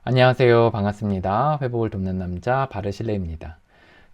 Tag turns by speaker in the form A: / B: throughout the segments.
A: 안녕하세요. 반갑습니다. 회복을 돕는 남자 바르실레입니다.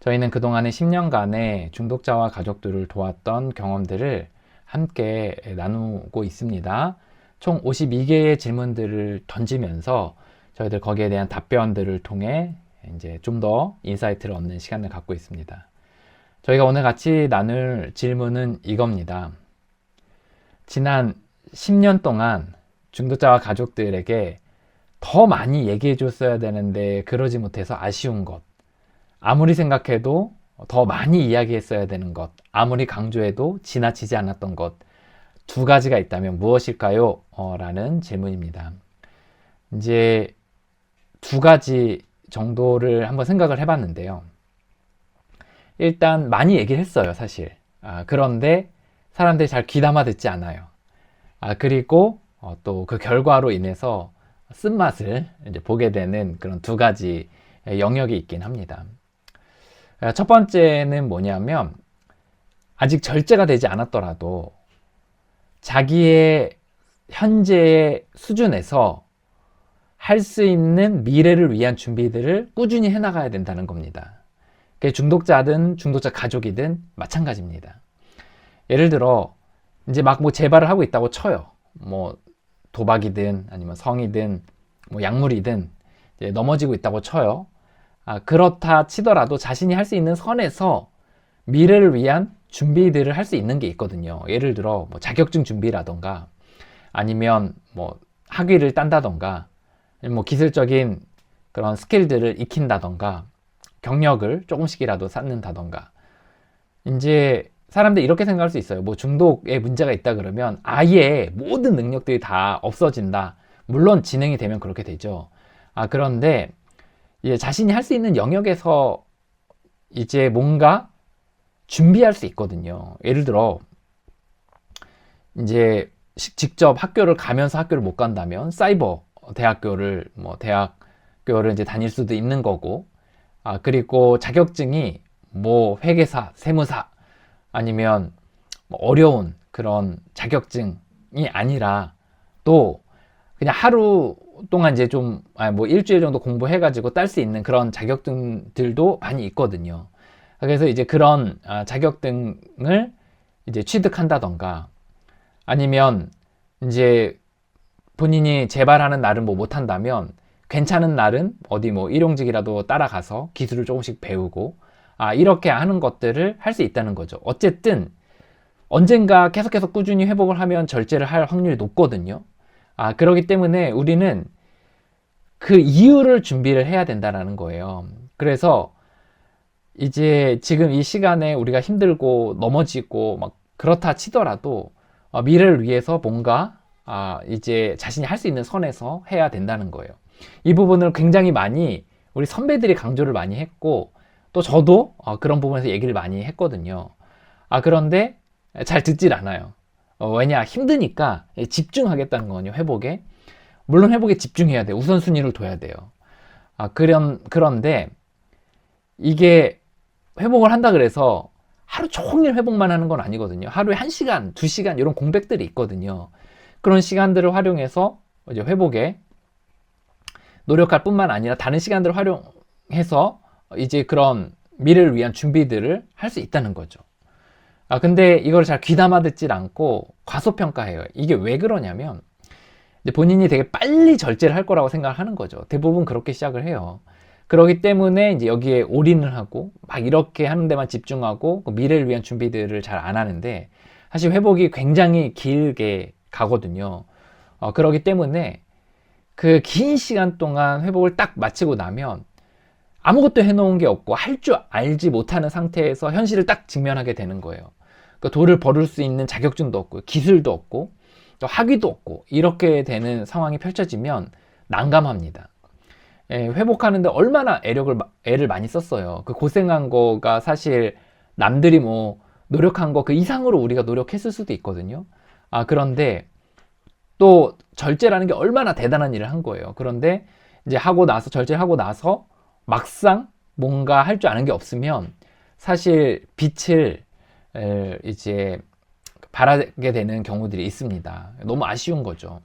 A: 저희는 그동안의 10년간의 중독자와 가족들을 도왔던 경험들을 함께 나누고 있습니다. 총 52개의 질문들을 던지면서 저희들 거기에 대한 답변들을 통해 이제 좀 더 인사이트를 얻는 시간을 갖고 있습니다. 저희가 오늘 같이 나눌 질문은 이겁니다. 지난 10년 동안 중독자와 가족들에게 더 많이 얘기해 줬어야 되는데 그러지 못해서 아쉬운 것, 아무리 생각해도 더 많이 이야기했어야 되는 것, 아무리 강조해도 지나치지 않았던 것, 두 가지가 있다면 무엇일까요? 라는 질문입니다. 이제 두 가지 정도를 한번 생각을 해봤는데요. 일단 많이 얘기를 했어요, 사실. 그런데 사람들이 잘 귀담아 듣지 않아요. 그리고 또 그 결과로 인해서 쓴맛을 이제 보게 되는 그런 두 가지 영역이 있긴 합니다. 첫 번째는 뭐냐면, 아직 절제가 되지 않았더라도 자기의 현재의 수준에서 할 수 있는 미래를 위한 준비들을 꾸준히 해나가야 된다는 겁니다. 그게 중독자든 중독자 가족이든 마찬가지입니다. 예를 들어 이제 막 뭐 재발을 하고 있다고 쳐요. 뭐 도박이든 아니면 성이든 뭐 약물이든 이제 넘어지고 있다고 쳐요. 그렇다 치더라도 자신이 할 수 있는 선에서 미래를 위한 준비들을 할 수 있는 게 있거든요. 예를 들어 뭐 자격증 준비라던가 아니면 뭐 학위를 딴다던가 뭐 기술적인 그런 스킬들을 익힌다던가 경력을 조금씩이라도 쌓는다던가. 이제 사람들이 이렇게 생각할 수 있어요. 뭐 중독에 문제가 있다 그러면 아예 모든 능력들이 다 없어진다. 물론 진행이 되면 그렇게 되죠. 그런데 이제 자신이 할 수 있는 영역에서 이제 뭔가 준비할 수 있거든요. 예를 들어 이제 직접 학교를 가면서 학교를 못 간다면 사이버 대학교를 대학교를 이제 다닐 수도 있는 거고, 그리고 자격증이 뭐 회계사, 세무사 아니면 뭐 어려운 그런 자격증이 아니라 또 그냥 하루 동안 이제 뭐 일주일 정도 공부해가지고 딸 수 있는 그런 자격증들도 많이 있거든요. 그래서 이제 그런 자격증을 이제 취득한다던가 아니면 이제 본인이 재발하는 날은 뭐 못한다면 괜찮은 날은 어디 뭐 일용직이라도 따라가서 기술을 조금씩 배우고 이렇게 하는 것들을 할 수 있다는 거죠. 어쨌든 언젠가 계속해서 꾸준히 회복을 하면 절제를 할 확률이 높거든요. 그렇기 때문에 우리는 그 이유를 준비를 해야 된다는 거예요. 그래서 이제 지금 이 시간에 우리가 힘들고 넘어지고 막 그렇다 치더라도 미래를 위해서 뭔가 이제 자신이 할 수 있는 선에서 해야 된다는 거예요. 이 부분을 굉장히 많이 우리 선배들이 강조를 많이 했고 또 저도 그런 부분에서 얘기를 많이 했거든요. 그런데 잘 듣질 않아요. 왜냐? 힘드니까 집중하겠다는 거거든요, 회복에. 물론 회복에 집중해야 돼요. 우선순위를 둬야 돼요. 그런데 이게 회복을 한다 그래서 하루 종일 회복만 하는 건 아니거든요. 하루에 1시간, 2시간 이런 공백들이 있거든요. 그런 시간들을 활용해서 이제 회복에 노력할 뿐만 아니라 다른 시간들을 활용해서 이제 그런 미래를 위한 준비들을 할 수 있다는 거죠. 근데 이걸 잘 귀담아 듣질 않고 과소평가해요. 이게 왜 그러냐면 본인이 되게 빨리 절제를 할 거라고 생각을 하는 거죠. 대부분 그렇게 시작을 해요. 그렇기 때문에 이제 여기에 올인을 하고 막 이렇게 하는 데만 집중하고 그 미래를 위한 준비들을 잘 안 하는데 사실 회복이 굉장히 길게 가거든요. 그렇기 때문에 그 긴 시간 동안 회복을 딱 마치고 나면 아무것도 해놓은 게 없고 할 줄 알지 못하는 상태에서 현실을 딱 직면하게 되는 거예요. 그 돈을 벌을 수 있는 자격증도 없고 기술도 없고 또 학위도 없고 이렇게 되는 상황이 펼쳐지면 난감합니다. 회복하는데 얼마나 애를 많이 썼어요. 그 고생한 거가 사실 남들이 뭐 노력한 거 그 이상으로 우리가 노력했을 수도 있거든요. 그런데 또 절제라는 게 얼마나 대단한 일을 한 거예요. 그런데 이제 절제를 하고 나서 막상 뭔가 할 줄 아는 게 없으면 사실 빛을 이제 바라게 되는 경우들이 있습니다. 너무 아쉬운 거죠.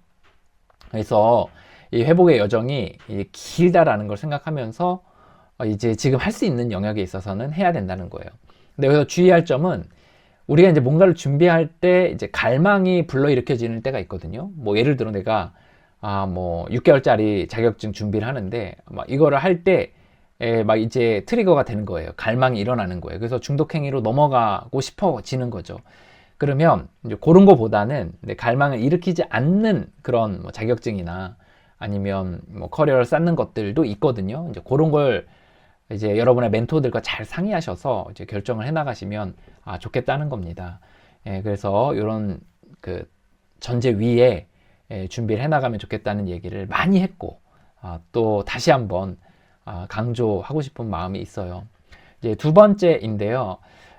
A: 그래서 이 회복의 여정이 길다라는 걸 생각하면서 이제 지금 할 수 있는 영역에 있어서는 해야 된다는 거예요. 근데 여기서 주의할 점은 우리가 이제 뭔가를 준비할 때 이제 갈망이 불러일으켜지는 때가 있거든요. 뭐 예를 들어 내가 뭐 6개월짜리 자격증 준비를 하는데 막 이거를 할 때 막 이제 트리거가 되는 거예요. 갈망이 일어나는 거예요. 그래서 중독행위로 넘어가고 싶어지는 거죠. 그러면 이제 그런 거보다는 갈망을 일으키지 않는 그런 뭐 자격증이나 아니면 뭐 커리어를 쌓는 것들도 있거든요. 이제 그런 걸 이제 여러분의 멘토들과 잘 상의하셔서 이제 결정을 해 나가시면 좋겠다는 겁니다. 그래서 이런 그 전제 위에 준비를 해 나가면 좋겠다는 얘기를 많이 했고 또 다시 한번 강조하고 싶은 마음이 있어요. 이제 두 번째인데요.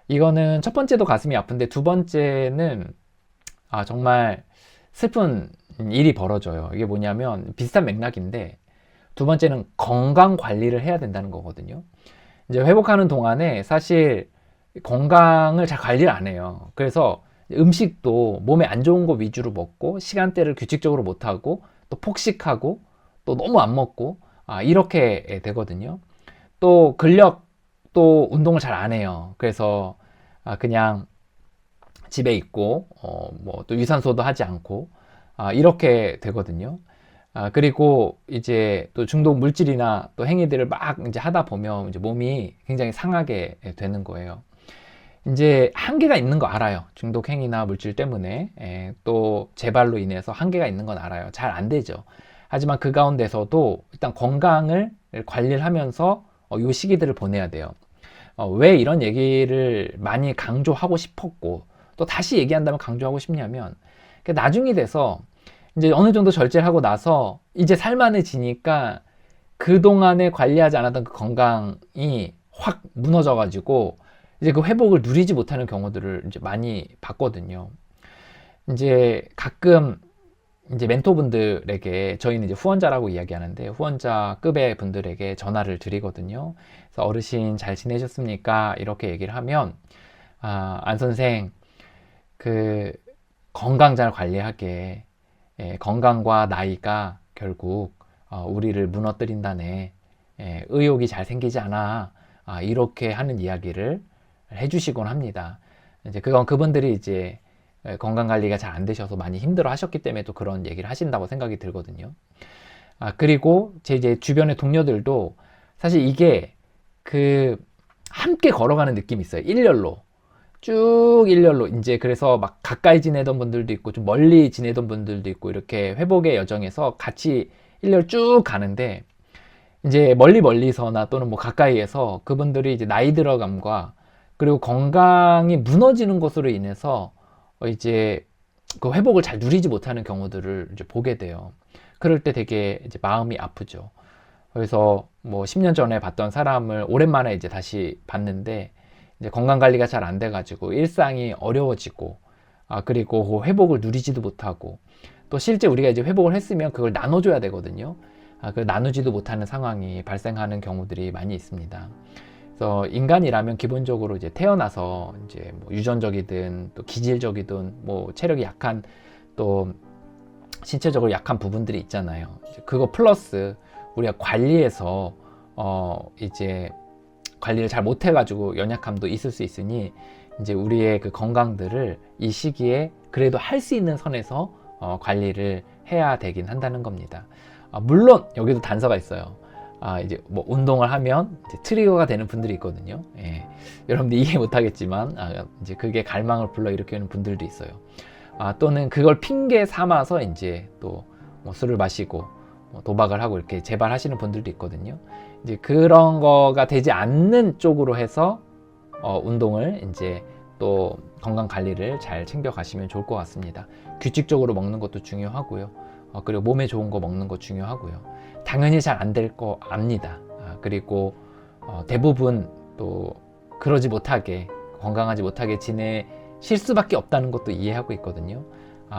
A: 이거는 첫 번째도 가슴이 아픈데 두 번째는 정말 슬픈 일이 벌어져요. 이게 뭐냐면 비슷한 맥락인데 두 번째는 건강 관리를 해야 된다는 거거든요. 이제 회복하는 동안에 사실 건강을 잘 관리를 안 해요. 그래서 음식도 몸에 안 좋은 거 위주로 먹고 시간대를 규칙적으로 못 하고 또 폭식하고 또 너무 안 먹고 이렇게 되거든요. 또 근력도 운동을 잘 안 해요. 그래서 그냥 집에 있고 뭐 또 유산소도 하지 않고 이렇게 되거든요. 그리고 이제 또 중독 물질이나 또 행위들을 막 이제 하다 보면 이제 몸이 굉장히 상하게 되는 거예요. 이제 한계가 있는 거 알아요. 중독 행위나 물질 때문에 또 재발로 인해서 한계가 있는 건 알아요. 잘 안 되죠. 하지만 그 가운데서도 일단 건강을 관리를 하면서 이 시기들을 보내야 돼요. 왜 이런 얘기를 많이 강조하고 싶었고 또 다시 얘기한다면 강조하고 싶냐면 나중이 돼서 이제 어느 정도 절제를 하고 나서 이제 살만해지니까 그동안에 관리하지 않았던 그 건강이 확 무너져가지고 이제 그 회복을 누리지 못하는 경우들을 이제 많이 봤거든요. 이제 가끔 이제 멘토분들에게 저희는 이제 후원자라고 이야기하는데 후원자급의 분들에게 전화를 드리거든요. 그래서 어르신 잘 지내셨습니까? 이렇게 얘기를 하면 안 선생 그 건강 잘 관리하게 건강과 나이가 결국 우리를 무너뜨린다네. 의욕이 잘 생기지 않아. 이렇게 하는 이야기를 해주시곤 합니다. 이제 그건 그분들이 이제 건강 관리가 잘 안 되셔서 많이 힘들어 하셨기 때문에 또 그런 얘기를 하신다고 생각이 들거든요. 그리고 제 이제 주변의 동료들도 사실 이게 그 함께 걸어가는 느낌이 있어요. 일렬로. 쭉 일렬로 이제 그래서 막 가까이 지내던 분들도 있고 좀 멀리 지내던 분들도 있고 이렇게 회복의 여정에서 같이 일렬 쭉 가는데 이제 멀리서나 또는 뭐 가까이에서 그분들이 이제 나이 들어감과 그리고 건강이 무너지는 것으로 인해서 이제 그 회복을 잘 누리지 못하는 경우들을 이제 보게 돼요. 그럴 때 되게 이제 마음이 아프죠. 그래서 뭐 10년 전에 봤던 사람을 오랜만에 이제 다시 봤는데 이제 건강 관리가 잘 안 돼가지고 일상이 어려워지고 그리고 회복을 누리지도 못하고 또 실제 우리가 이제 회복을 했으면 그걸 나눠줘야 되거든요. 그 나누지도 못하는 상황이 발생하는 경우들이 많이 있습니다. 그래서 인간이라면 기본적으로 이제 태어나서 이제 뭐 유전적이든 또 기질적이든 뭐 체력이 약한 또 신체적으로 약한 부분들이 있잖아요. 그거 플러스 우리가 관리해서 이제 관리를 잘 못해가지고 연약함도 있을 수 있으니 이제 우리의 그 건강들을 이 시기에 그래도 할 수 있는 선에서 관리를 해야 되긴 한다는 겁니다. 물론 여기도 단서가 있어요. 이제 뭐 운동을 하면 이제 트리거가 되는 분들이 있거든요. 여러분들 이해 못하겠지만 이제 그게 갈망을 불러일으키는 분들도 있어요. 또는 그걸 핑계 삼아서 이제 또 뭐 술을 마시고 뭐 도박을 하고 이렇게 재발하시는 분들도 있거든요. 이제 그런 거가 되지 않는 쪽으로 해서 운동을 이제 또 건강 관리를 잘 챙겨 가시면 좋을 것 같습니다. 규칙적으로 먹는 것도 중요하고요. 그리고 몸에 좋은 거 먹는 거 중요하고요. 당연히 잘 안 될 거 압니다. 그리고 대부분 또 그러지 못하게 건강하지 못하게 지내실 수밖에 없다는 것도 이해하고 있거든요.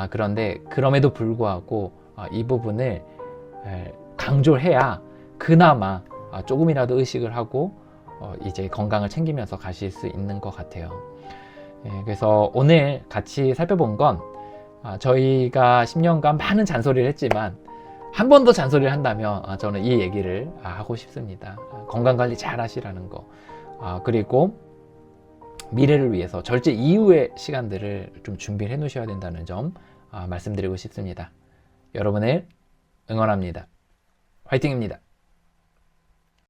A: 그런데 그럼에도 불구하고 이 부분을 강조를 해야 그나마 조금이라도 의식을 하고 이제 건강을 챙기면서 가실 수 있는 것 같아요. 그래서 오늘 같이 살펴본 건 저희가 10년간 많은 잔소리를 했지만 한 번 더 잔소리를 한다면 저는 이 얘기를 하고 싶습니다. 건강관리 잘 하시라는 거. 그리고 미래를 위해서 절제 이후의 시간들을 좀 준비를 해 놓으셔야 된다는 점 말씀드리고 싶습니다. 여러분을 응원합니다. 화이팅입니다.